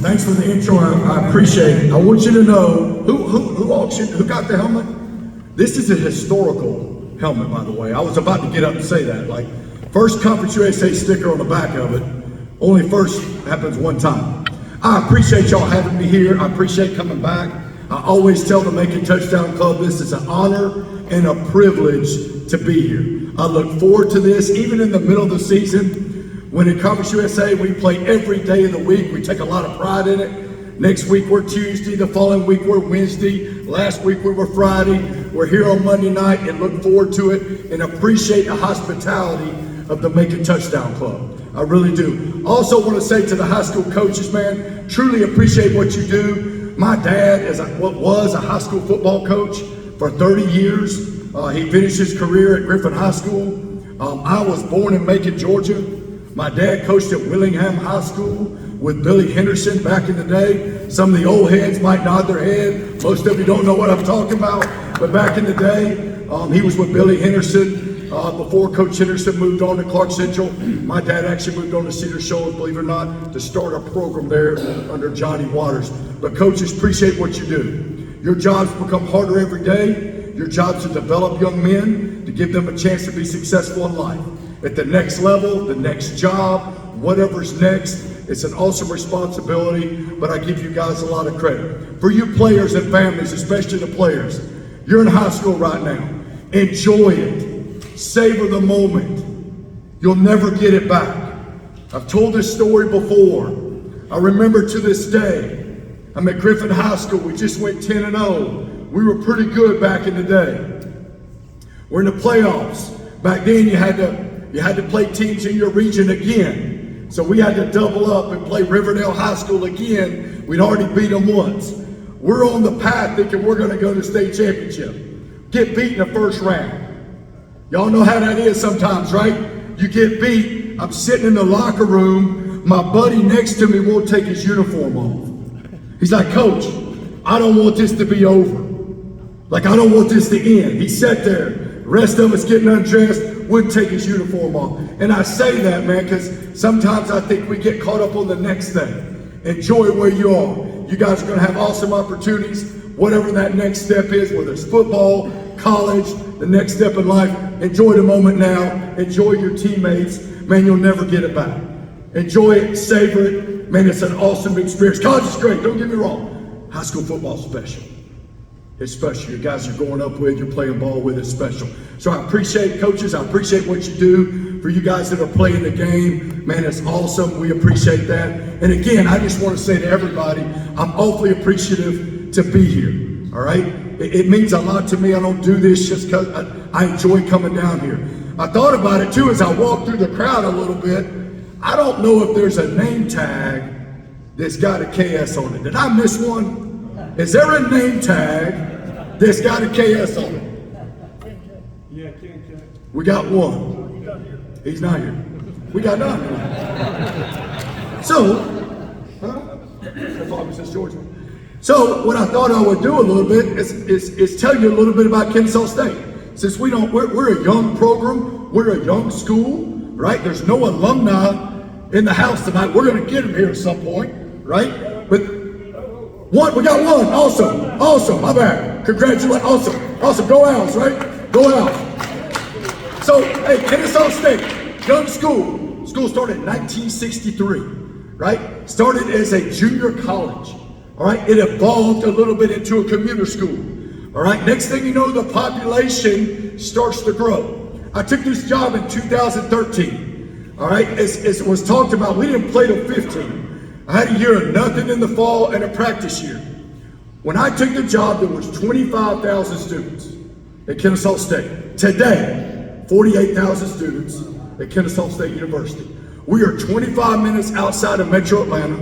Thanks for the intro. I appreciate it. I want you to know who got the helmet. This is a historical helmet, by the way. I was about to get up and say that. Like, first Conference USA sticker on the back of it. Only first happens one time. I appreciate y'all having me here. I appreciate coming back. I always tell the Macon Touchdown Club this is an honor and a privilege to be here. I look forward to this, even in the middle of the season. When in Conference USA, we play every day of the week. We take a lot of pride in it. Next week, we're Tuesday. The following week, we're Wednesday. Last week, we were Friday. We're here on Monday night and look forward to it and appreciate the hospitality of the Macon Touchdown Club. I really do. Also want to say to the high school coaches, man, truly appreciate what you do. My dad was a high school football coach for 30 years. He finished his career at Griffin High School. I was born in Macon, Georgia. My dad coached at Willingham High School with Billy Henderson back in the day. Some of the old heads might nod their head. Most of you don't know what I'm talking about. But back in the day, he was with Billy Henderson before Coach Henderson moved on to Clark Central. My dad actually moved on to Cedar Shoals, believe it or not, to start a program there under Johnny Waters. But coaches, appreciate what you do. Your jobs become harder every day. Your job's to develop young men, to give them a chance to be successful in life. At the next level, the next job, whatever's next, it's an awesome responsibility, but I give you guys a lot of credit. For you players and families, especially the players, you're in high school right now. Enjoy it. Savor the moment. You'll never get it back. I've told this story before. I remember to this day, I'm at Griffin High School. We just went 10-0. We were pretty good back in the day. We're in the playoffs. Back then, you had to play teams in your region again. So we had to double up and play Riverdale High School again. We'd already beat them once. We're on the path thinking we're going to go to state championship. Get beat in the first round. Y'all know how that is sometimes, right? You get beat. I'm sitting in the locker room. My buddy next to me won't take his uniform off. He's like, Coach, I don't want this to be over. Like, I don't want this to end. He sat there. The rest of us getting undressed, wouldn't take his uniform off. And I say that, man, because sometimes I think we get caught up on the next thing. Enjoy where you are. You guys are going to have awesome opportunities, whatever that next step is, whether it's football, college, the next step in life. Enjoy the moment now. Enjoy your teammates. Man, you'll never get it back. Enjoy it, savor it. Man, it's an awesome experience. College is great, don't get me wrong. High school football is special. It's special. You guys are going up with, you're playing ball with, it's special. So I appreciate coaches. I appreciate what you do. For you guys that are playing the game, man, it's awesome. We appreciate that. And again, I just want to say to everybody, I'm awfully appreciative to be here. All right? It means a lot to me. I don't do this just because I enjoy coming down here. I thought about it too as I walked through the crowd a little bit. I don't know if there's a name tag that's got a KS on it. Did I miss one? Is there a name tag that's got a KS on it? Yeah, Ken. We got one. He's not here. We got none. So, Georgia. So what I thought I would do a little bit is tell you a little bit about Kennesaw State. Since we're a young program, we're a young school, right? There's no alumni in the house tonight. We're going to get them here at some point, right? But we got one. Awesome. My bad. Congratulations. Awesome. Go Owls, right? Go Owls. So, hey, Kennesaw State, young school. School started in 1963, right? Started as a junior college. All right, it evolved a little bit into a commuter school. All right, next thing you know, the population starts to grow. I took this job in 2013. All right, as it was talked about, we didn't play till 15. I had a year of nothing in the fall and a practice year. When I took the job, there was 25,000 students at Kennesaw State. Today, 48,000 students at Kennesaw State University. We are 25 minutes outside of Metro Atlanta.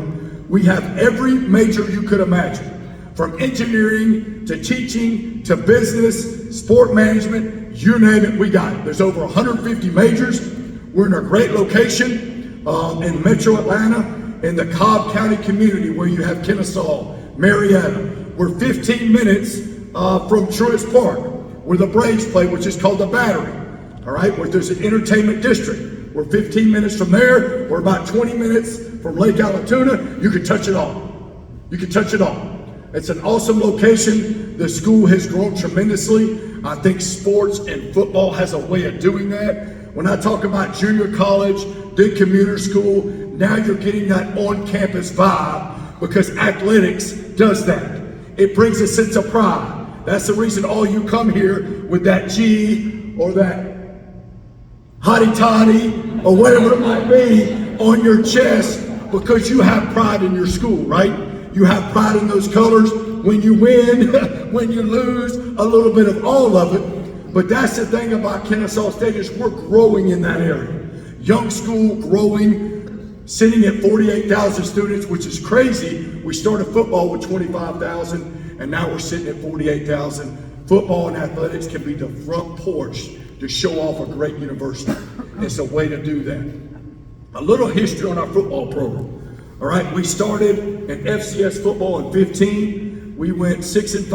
We have every major you could imagine, from engineering to teaching to business, sport management, you name it, we got it. There's over 150 majors. We're in a great location in Metro Atlanta, in the Cobb County community where you have Kennesaw, Marietta. We're 15 minutes from Truist Park, where the Braves play, which is called the Battery, all right, where there's an entertainment district. We're 15 minutes from there. We're about 20 minutes from Lake Allatoona. You can touch it all. You can touch it all. It's an awesome location. The school has grown tremendously. I think sports and football has a way of doing that. When I talk about junior college, big commuter school, now you're getting that on-campus vibe because athletics does that. It brings a sense of pride. That's the reason all you come here with that G or that hotty toddy or whatever it might be on your chest, because you have pride in your school, right? You have pride in those colors. When you win, when you lose, a little bit of all of it. But that's the thing about Kennesaw State is we're growing in that area. Young school growing, sitting at 48,000 students, which is crazy. We started football with 25,000, and now we're sitting at 48,000. Football and athletics can be the front porch to show off a great university. It's a way to do that. A little history on our football program. All right, we started in FCS football in 15. We went 6-5,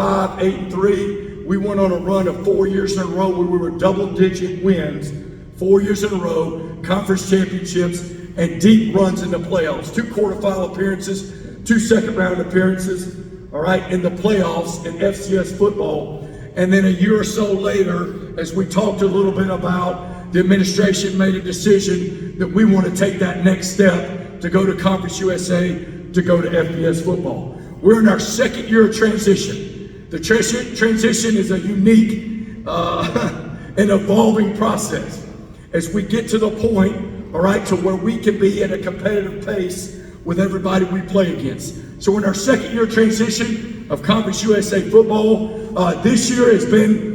8-3. We went on a run of 4 years in a row where we were double-digit wins, 4 years in a row, conference championships, and deep runs in the playoffs. 2 quarterfinal appearances, 2 second-round appearances, all right, in the playoffs in FCS football. And then a year or so later, as we talked a little bit about, the administration made a decision that we want to take that next step to go to Conference USA, to go to FBS football. We're in our second year of transition. The transition is a unique and evolving process as we get to the point, all right, to where we can be at a competitive pace with everybody we play against. So we're in our second year of transition of Conference USA football. This year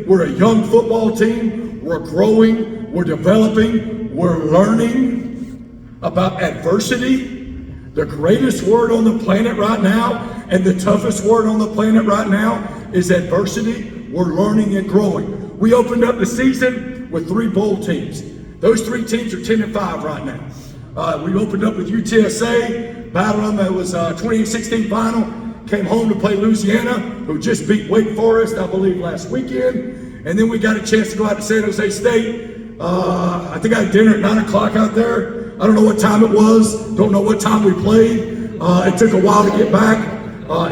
we're a young football team. We're growing, we're developing, we're learning about adversity, the greatest word on the planet right now, and the toughest word on the planet right now is adversity. We're learning and growing. We opened up the season with 3 bowl teams. Those 3 teams are 10-5 right now. We opened up with UTSA, battled them. It was 2016 final. Came home to play Louisiana, who just beat Wake Forest, I believe, last weekend. And then we got a chance to go out to San Jose State. I think I had dinner at 9 o'clock out there. I don't know what time it was. Don't know what time we played. It took a while to get back.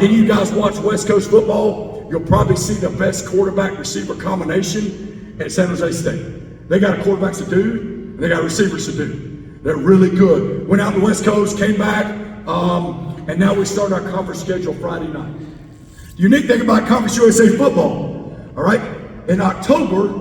Any of you guys watch West Coast football, you'll probably see the best quarterback-receiver combination at San Jose State. They got a quarterback to do, and they got receivers to do. They're really good. Went out to the West Coast, came back, and now we start our conference schedule Friday night. The unique thing about Conference USA football, all right, in October,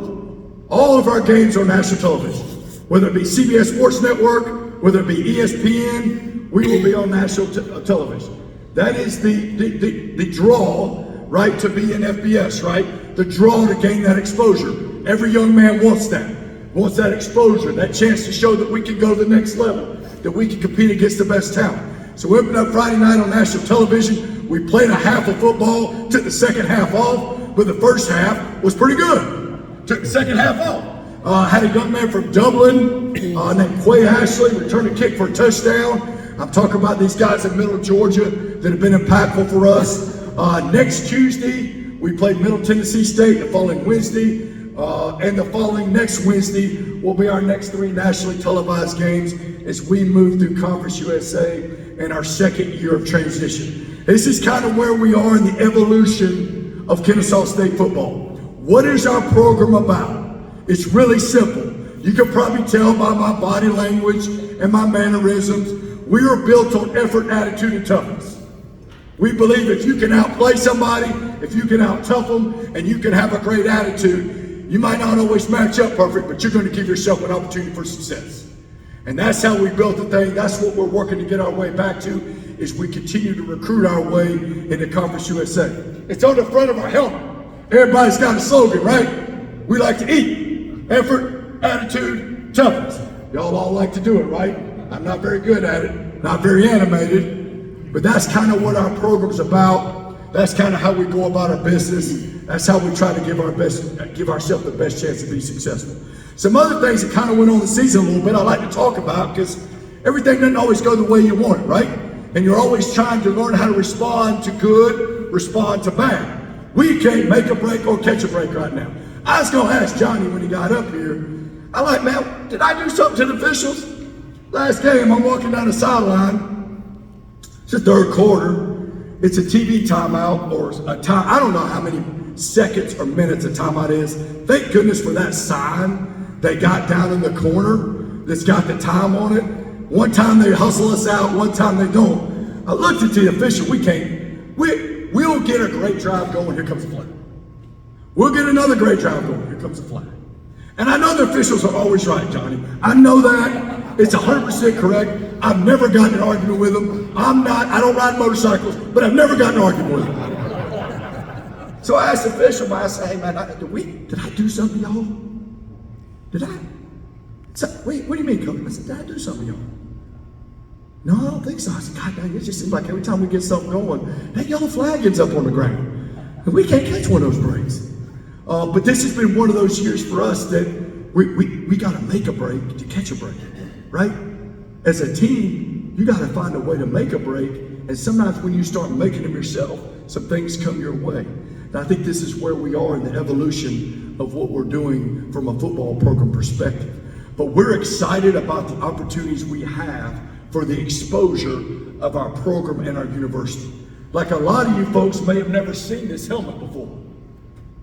all of our games are on national television. Whether it be CBS Sports Network, whether it be ESPN, we will be on national television. That is the draw, right, to be in FBS, right? The draw to gain that exposure. Every young man wants that exposure, that chance to show that we can go to the next level, that we can compete against the best talent. So we opened up Friday night on national television. We played a half of football, took the second half off, but the first half was pretty good. Took the second half off. Had a young man from Dublin named Quay Ashley returned a kick for a touchdown. I'm talking about these guys in Middle Georgia that have been impactful for us. Next Tuesday, we played Middle Tennessee State. The following Wednesday, and the following next Wednesday will be our next 3 nationally televised games as we move through Conference USA in our second year of transition. This is kind of where we are in the evolution of Kennesaw State football. What is our program about? It's really simple. You can probably tell by my body language and my mannerisms. We are built on effort, attitude, and toughness. We believe if you can outplay somebody, if you can out-tough them, and you can have a great attitude, you might not always match up perfect, but you're going to give yourself an opportunity for success. And that's how we built the thing. That's what we're working to get our way back to, is we continue to recruit our way into Conference USA. It's on the front of our helmet. Everybody's got a slogan, right? We like to eat. Effort, attitude, toughness. Y'all all like to do it, right? I'm not very good at it, not very animated, but that's kind of what our program's about. That's kind of how we go about our business. That's how we try to give ourselves the best chance to be successful. Some other things that kind of went on the season a little bit I like to talk about, because everything doesn't always go the way you want it, right? And you're always trying to learn how to respond to good, respond to bad. We can't make a break or catch a break right now. I was going to ask Johnny when he got up here, I'm like, man, did I do something to the officials? Last game, I'm walking down the sideline. It's the third quarter. it's a TV timeout or a time, I don't know how many seconds or minutes a timeout is. Thank goodness for that sign they got down in the corner that's got the time on it. One time they hustle us out, one time they don't. I looked at the official, we'll get a great drive going, here comes a flag. We'll get another great drive going, here comes a flag. And I know the officials are always right, Johnny. I know that. It's 100% correct. I've never gotten in an argument with them. I don't ride motorcycles, but I've never gotten in an argument with them. So I asked the official, I said, hey man, did I do something to y'all? Did I? Wait, what do you mean, Coach? I said, did I do something to y'all? No, I don't think so. I said, God dang, it just seems like every time we get something going, that yellow flag ends up on the ground. And we can't catch one of those breaks. But this has been one of those years for us that we got to make a break to catch a break, right? As a team, you got to find a way to make a break. And sometimes when you start making them yourself, some things come your way. And I think this is where we are in the evolution of what we're doing from a football program perspective. But we're excited about the opportunities we have for the exposure of our program and our university. Like a lot of you folks may have never seen this helmet before.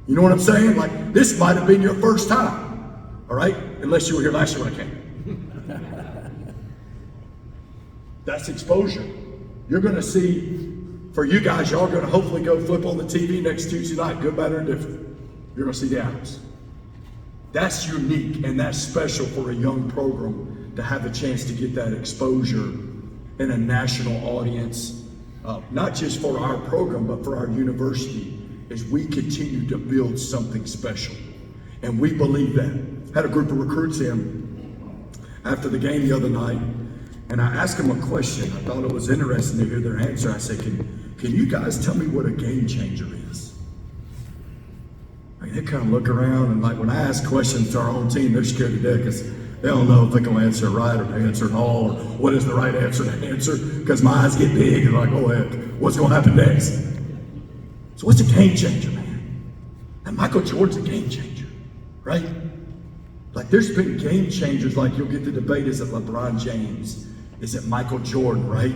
You know what I'm saying? Like this might have been your first time, all right? Unless you were here last year when I came. That's exposure. You're gonna see, for you guys, y'all gonna hopefully go flip on the TV next Tuesday night, good, bad, or different. You're gonna see the Owls. That's unique and that's special for a young program to have a chance to get that exposure in a national audience, not just for our program, but for our university as we continue to build something special. And we believe that. Had a group of recruits in after the game the other night, and I asked them a question. I thought it was interesting to hear their answer. I said, can you guys tell me what a game changer is? They kind of look around, and like when I ask questions to our own team, they're scared to death because they don't know if they can answer it right or they answer it all, or what is the right answer to answer, because my eyes get big and like, oh heck, what's going to happen next? So what's a game changer, man? And Michael Jordan's a game changer, right? Like there's been game changers, like you'll get the debate, is it LeBron James? Is it Michael Jordan, right?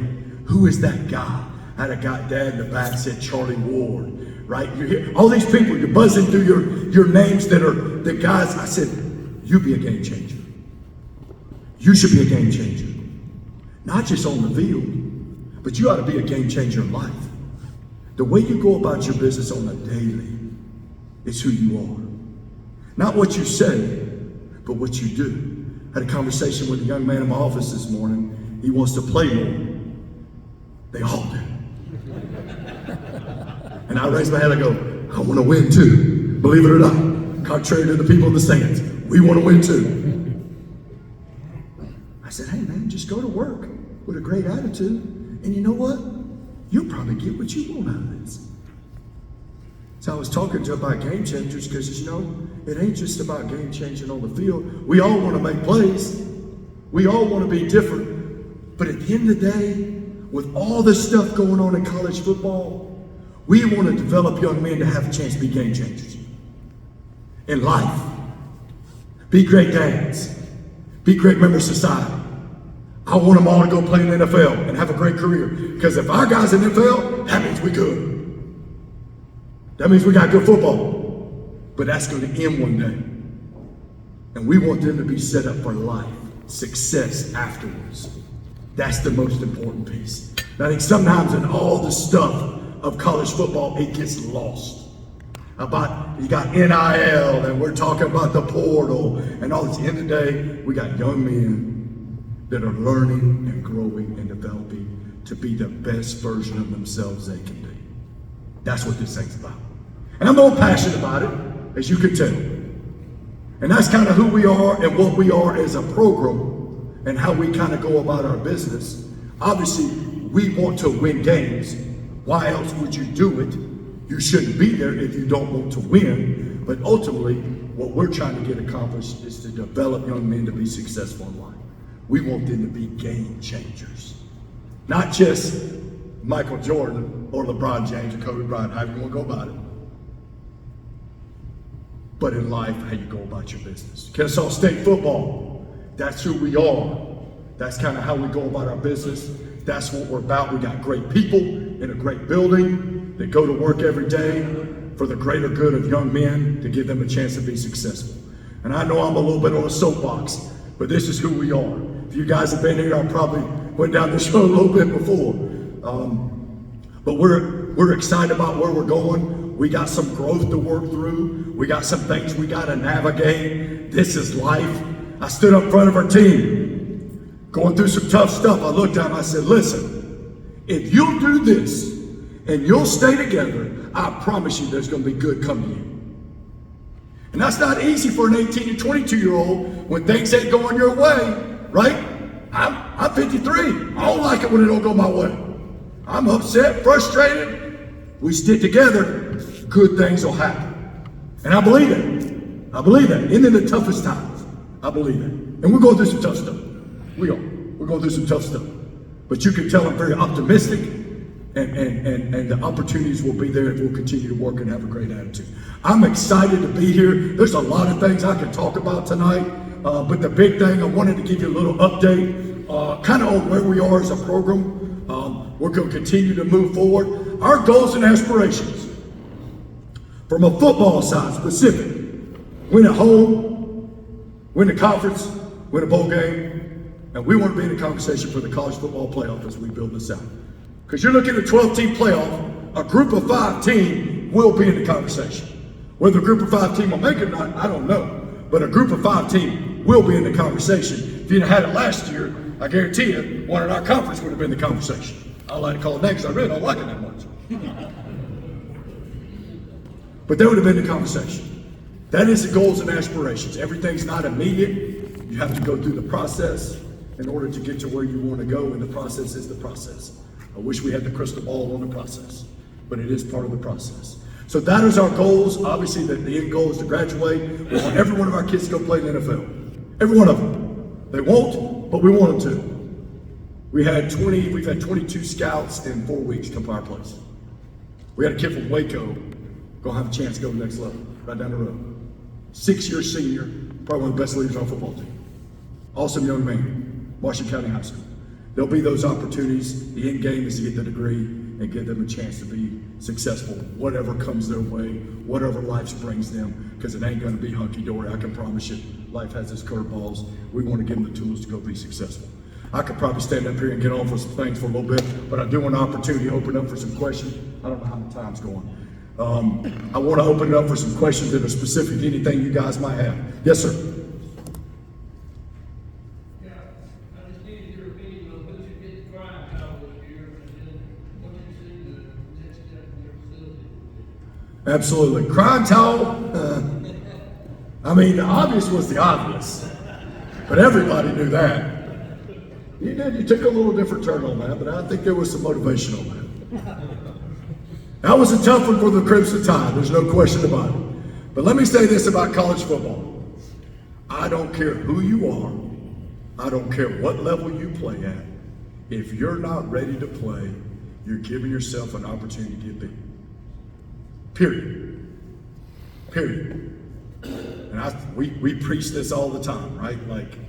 Who is that guy? I had a guy, dad in the back said Charlie Ward, right? You hear all these people, you're buzzing through your names that are the guys. I said, you be a game changer. You should be a game changer. Not just on the field, but you ought to be a game changer in life. The way you go about your business on a daily is who you are. Not what you say, but what you do. I had a conversation with a young man in my office this morning. He wants to play more. They all do. And I raise my hand, I go, I want to win too. Believe it or not, contrary to the people in the stands, we want to win too. I said, hey man, just go to work with a great attitude, and you know what? You'll probably get what you want out of this. So I was talking to about game changers because, you know, it ain't just about game changing on the field. We all want to make plays. We all want to be different. But at the end of the day, with all this stuff going on in college football, we want to develop young men to have a chance to be game changers in life. Be great dads. Be great members of society. I want them all to go play in the NFL and have a great career. Because if our guys in the NFL, that means we good. That means we got good football. But that's going to end one day. And we want them to be set up for life, success afterwards. That's the most important piece. And I think sometimes in all the stuff of college football, it gets lost. About, you got NIL, and we're talking about the portal, and all this. At the end of the day, we got young men that are learning and growing and developing to be the best version of themselves they can be. That's what this thing's about. And I'm more passionate about it, as you can tell. And that's kind of who we are and what we are as a program and how we kind of go about our business. Obviously, we want to win games. Why else would you do it? You shouldn't be there if you don't want to win. But ultimately, what we're trying to get accomplished is to develop young men to be successful in life. We want them to be game changers. Not just Michael Jordan or LeBron James or Kobe Bryant, however you want to go about it. But in life, how you go about your business. Kennesaw State football, that's who we are. That's kind of how we go about our business. That's what we're about. We got great people in a great building, that go to work every day for the greater good of young men to give them a chance to be successful. And I know I'm a little bit on a soapbox, but this is who we are. If you guys have been here, I probably went down this road a little bit before. But we're excited about where we're going. We got some growth to work through. We got some things we got to navigate. This is life. I stood up in front of our team, going through some tough stuff. I looked at them, I said, listen, if you'll do this and you'll stay together, I promise you there's going to be good come to you. And that's not easy for an 18 to 22-year-old when things ain't going your way, right? I'm 53. I don't like it when it don't go my way. I'm upset, frustrated. We stick together, good things will happen. And I believe that. I believe that. Even in the toughest times, I believe that. And we're going through some tough stuff. We are. We're going through some tough stuff. But you can tell I'm very optimistic, and the opportunities will be there if we'll continue to work and have a great attitude. I'm excited to be here. There's a lot of things I can talk about tonight, but the big thing, I wanted to give you a little update, kind of on where we are as a program. We're going to continue to move forward. Our goals and aspirations, from a football side specific, win at home, win the conference, win a bowl game, and we want to be in the conversation for the college football playoff as we build this out. Because you're looking at a 12-team playoff, a group of 5 team will be in the conversation. Whether a group of 5 team will make it or not, I don't know. But a group of 5 team will be in the conversation. If you'd have had it last year, I guarantee you, one in our conference would have been in the conversation. I don't like to call it names, I really don't like it that much. But they would have been in the conversation. That is the goals and aspirations. Everything's not immediate. You have to go through the process in order to get to where you want to go, and the process is the process. I wish we had the crystal ball on the process, but it is part of the process. So that is our goals. Obviously, the end goal is to graduate. We want every one of our kids to go play in the NFL. Every one of them. They won't, but we want them to. We've had 22 scouts in 4 weeks come to our place. We had a kid from Waco gonna have a chance to go to the next level, right down the road. 6-year senior, probably one of the best leaders on our football team. Awesome young man, Washington County High School. There'll be those opportunities. The end game is to get the degree and give them a chance to be successful, whatever comes their way, whatever life brings them, because it ain't gonna be hunky-dory, I can promise you. Life has its curveballs. We want to give them the tools to go be successful. I could probably stand up here and get on for some things for a little bit, but I do want an opportunity to open up for some questions. I don't know how the time's going. I want to open it up for some questions that are specific to anything you guys might have. Yes, sir. Yeah, I just needed your opinion on who should get the crime towel this year, and then what you see the next step in their facility. Absolutely. Crying towel, I mean, the obvious was the obvious, but everybody knew that. You did, you took a little different turn on that, but I think there was some motivation on that. That was a tough one for the Crimson Tide, there's no question about it. But let me say this about college football. I don't care who you are, I don't care what level you play at. If you're not ready to play, you're giving yourself an opportunity to get beat. Period. Period. And we preach this all the time, right? Like,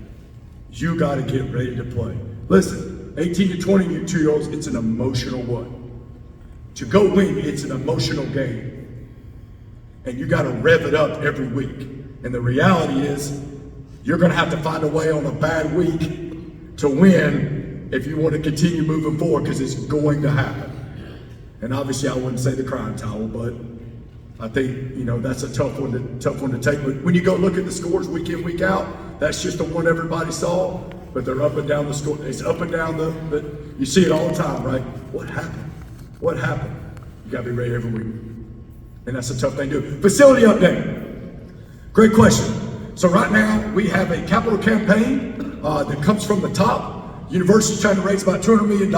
you got to get ready to play. Listen, 18 to 22-year-olds, it's an emotional what? To go win, it's an emotional game. And you got to rev it up every week. And the reality is, you're going to have to find a way on a bad week to win if you want to continue moving forward, because it's going to happen. And obviously, I wouldn't say the crying towel, but I think, you know, that's a tough one to take. But when you go look at the scores week in, week out, that's just the one everybody saw. But they're up and down the score. It's up and down you see it all the time, right? What happened? What happened? You gotta be ready every week. And that's a tough thing to do. Facility update. Great question. So right now we have a capital campaign that comes from the top. University's trying to raise about $200 million.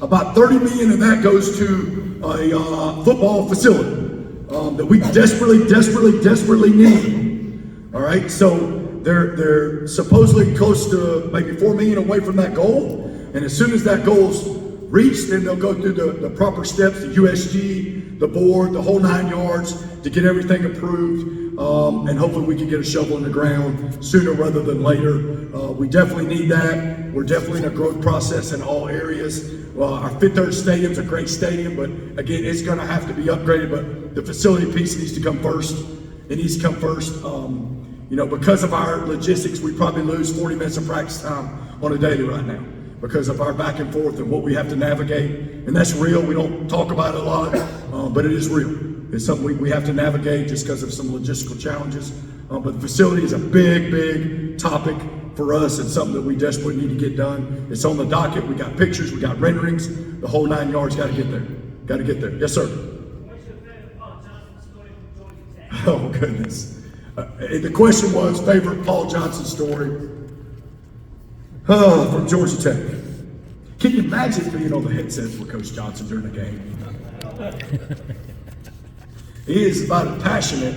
About $30 million of that goes to a football facility that we desperately need. All right, so they're supposedly close to maybe $4 million away from that goal. And as soon as that goal's reached, then they'll go through the proper steps, the USG, the board, the whole 9 yards to get everything approved. and hopefully we can get a shovel in the ground sooner rather than later. We definitely need that. We're definitely in a growth process in all areas. Our Fifth Third Stadium's a great stadium, but again, it's going to have to be upgraded. But the facility piece needs to come first. It needs to come first. Because of our logistics, we probably lose 40 minutes of practice time on a daily right now because of our back and forth and what we have to navigate. And that's real. We don't talk about it a lot, but it is real. It's something we have to navigate just because of some logistical challenges. But the facility is a big, big topic for us and something that we desperately need to get done. It's on the docket. We got pictures, we got renderings, the whole 9 yards. Got to get there. Got to get there. Yes, sir. What's your favorite Paul Johnson story from Georgia Tech? Oh, goodness. The question was favorite Paul Johnson story from Georgia Tech. Can you imagine being on the headsets with Coach Johnson during the game? He is about as passionate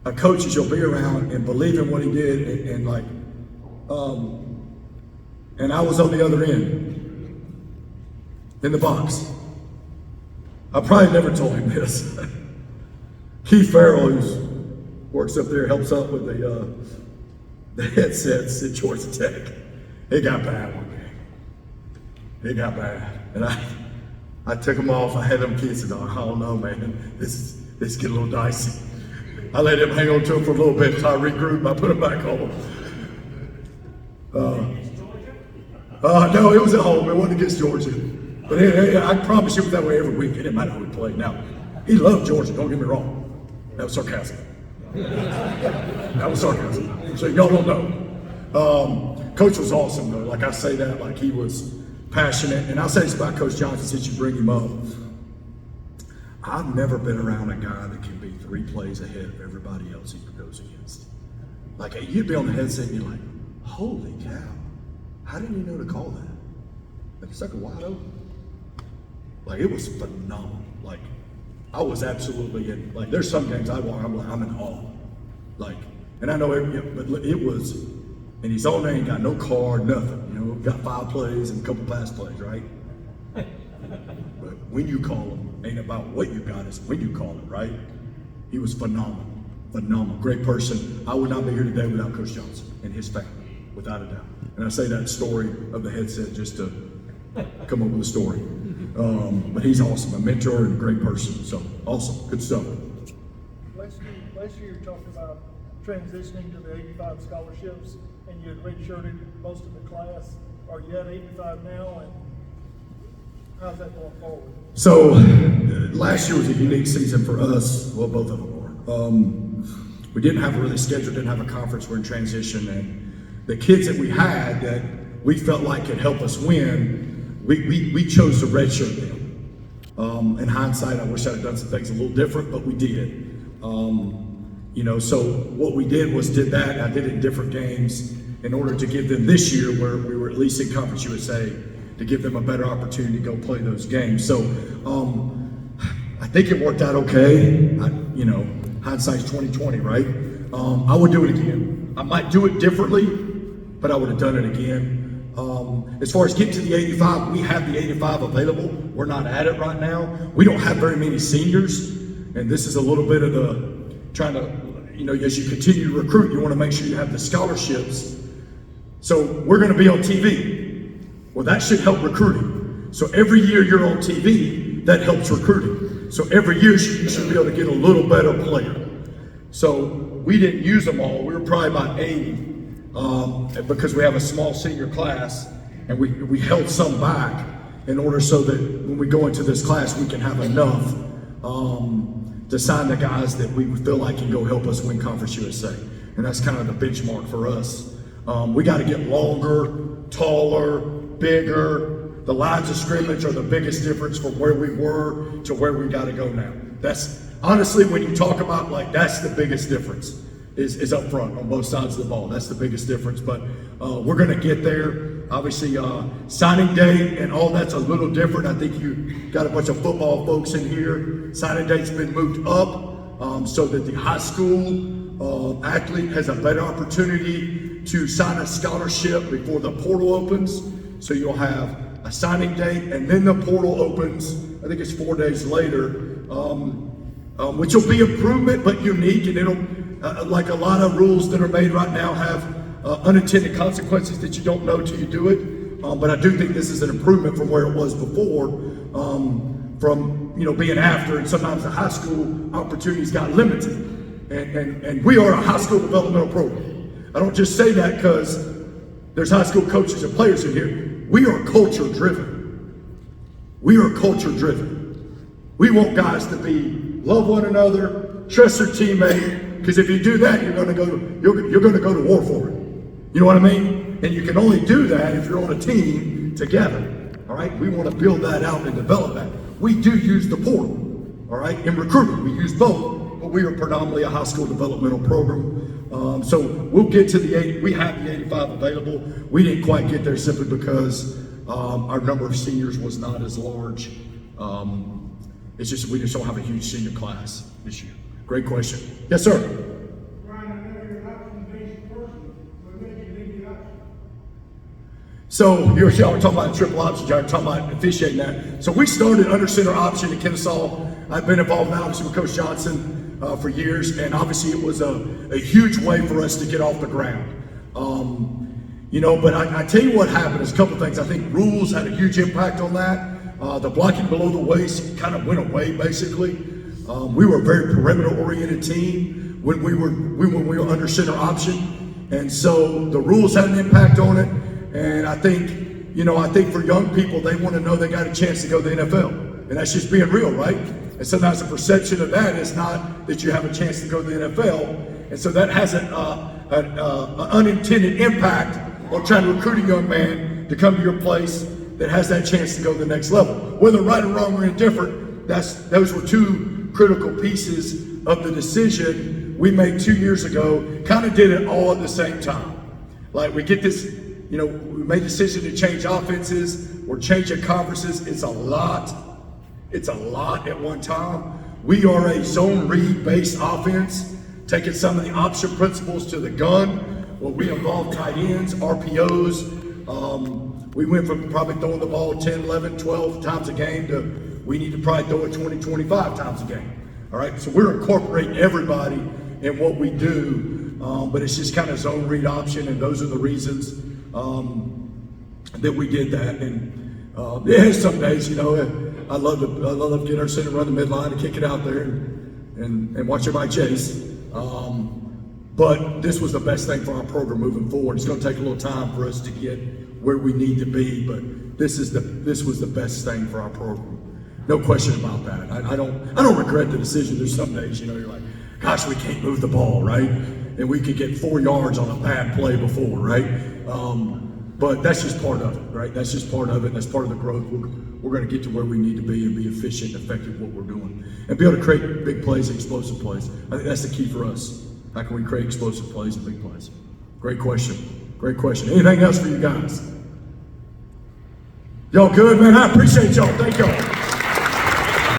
a coach as you'll be around and believe in what he did and I was on the other end in the box. I probably never told him this. Keith Farrell, who works up there, helps out with the headsets at Georgia Tech. It got bad one day. It got bad. And I took them off. I had them kids and I don't know, man. This get a little dicey. I let him hang on to him for a little bit until I regrouped. I put him back on. No, it was at home. It wasn't against Georgia. But I promise you it was that way every week. It didn't matter who we played. Now, he loved Georgia, don't get me wrong. That was sarcasm. That was sarcasm. So y'all don't know. Coach was awesome though. Like I say that, like he was passionate. And I'll say this about Coach Johnson since you bring him up. I've never been around a guy that can be 3 plays ahead of everybody else he goes against. Like you'd be on the headset and you're like, holy cow, how did you know to call that? Like it's like a wide open. Like it was phenomenal. Like I was absolutely in, like there's some games I walk, I'm in awe. Like, and I know but it was, and he's on there, ain't got no card, nothing, got 5 plays and a couple pass plays, right? But when you call them, ain't about what you got, it's when you call it, right? He was phenomenal, great person. I would not be here today without Coach Johnson and his family, without a doubt. And I say that story of the headset just to come up with a story. But he's awesome, a mentor and a great person. So awesome, good stuff. Last year you talked about transitioning to the 85 scholarships, and you had redshirted most of the class. Are you at 85 now, and how's that going forward? So last year was a unique season for us. Well, both of them were. We didn't have a really schedule, didn't have a conference. We're in transition, and the kids that we had that we felt like could help us win, we chose to redshirt them. In hindsight, I wish I'd done some things a little different, but we did. So what we did was did that. I did it in different games in order to give them this year, where we were at least in Conference USA, to give them a better opportunity to go play those games. So I think it worked out okay. Hindsight's 2020, right? I would do it again. I might do it differently, but I would have done it again. As far as getting to the 85, we have the 85 available. We're not at it right now. We don't have very many seniors, and this is a little bit of the trying to, as you continue to recruit, you want to make sure you have the scholarships. So we're going to be on TV. Well, that should help recruiting. So every year you're on TV, that helps recruiting. So every year you should be able to get a little better player. So we didn't use them all. We were probably about 80 because we have a small senior class, and we held some back in order so that when we go into this class, we can have enough to sign the guys that we feel like can go help us win Conference USA. And that's kind of the benchmark for us. We got to get longer, taller, bigger. The lines of scrimmage are the biggest difference from where we were to where we got to go now. That's honestly, when you talk about that's the biggest difference is up front on both sides of the ball. That's the biggest difference, but we're going to get there. Obviously, signing day and all that's a little different. I think you got a bunch of football folks in here. Signing date's been moved up so that the high school athlete has a better opportunity to sign a scholarship before the portal opens. So you'll have a signing date and then the portal opens. I think it's 4 days later. which will be improvement but unique, and it'll, like a lot of rules that are made right now, have unintended consequences that you don't know till you do it. But I do think this is an improvement from where it was before, from being after, and sometimes the high school opportunities got limited. And we are a high school developmental program. I don't just say that because there's high school coaches and players in here. We are culture driven. We are culture driven. We want guys to love one another, trust their teammate, because if you do that, you're going to go to war for it. You know what I mean? And you can only do that if you're on a team together. All right? We want to build that out and develop that. We do use the portal. All right? In recruitment, we use both, but we are predominantly a high school developmental program. So we'll get to we have the 85 available. We didn't quite get there simply because our number of seniors was not as large. It's just we just don't have a huge senior class this year. Great question. Yes, sir. Brian, I know you're an option-based person, but maybe you leave the option. So y'all were talking about triple options, y'all were talking about officiating that. So we started under center option in Kennesaw. I've been involved now obviously with Coach Johnson for years, and obviously it was a huge way for us to get off the ground. But I tell you what happened is a couple things. I think rules had a huge impact on that. The blocking below the waist kind of went away basically. We were a very perimeter-oriented team when we were under center option, and so the rules had an impact on it. And I think for young people, they want to know they got a chance to go to the NFL, and that's just being real, right? And sometimes the perception of that is not that you have a chance to go to the NFL, and so that has an unintended impact on trying to recruit a young man to come to your place that has that chance to go to the next level. Whether right or wrong or indifferent, those were two critical pieces of the decision we made 2 years ago. Kind of did it all at the same time. Like we get this, we made a decision to change offenses. We're changing conferences. It's a lot. It's a lot at one time. We are a zone read based offense, taking some of the option principles to the gun. Where we involve tight ends, RPOs. We went from probably throwing the ball 10, 11, 12 times a game to we need to probably throw it 20, 25 times a game. All right, so we're incorporating everybody in what we do, but it's just kind of zone read option, and those are the reasons that we did that. And some days, I love to get our center, run the midline, and kick it out there, and watch everybody chase. But this was the best thing for our program moving forward. It's going to take a little time for us to get where we need to be, but this was the best thing for our program. No question about that. I don't regret the decision. There's some days, you're like, gosh, we can't move the ball, right? And we could get 4 yards on a bad play before, right? But that's just part of it, right? That's just part of it. That's part of the growth. We're going to get to where we need to be and be efficient and effective at what we're doing, and be able to create big plays and explosive plays. I think that's the key for us. How can we create explosive plays and big plays? Great question. Great question. Anything else for you guys? Y'all good, man? I appreciate y'all. Thank y'all.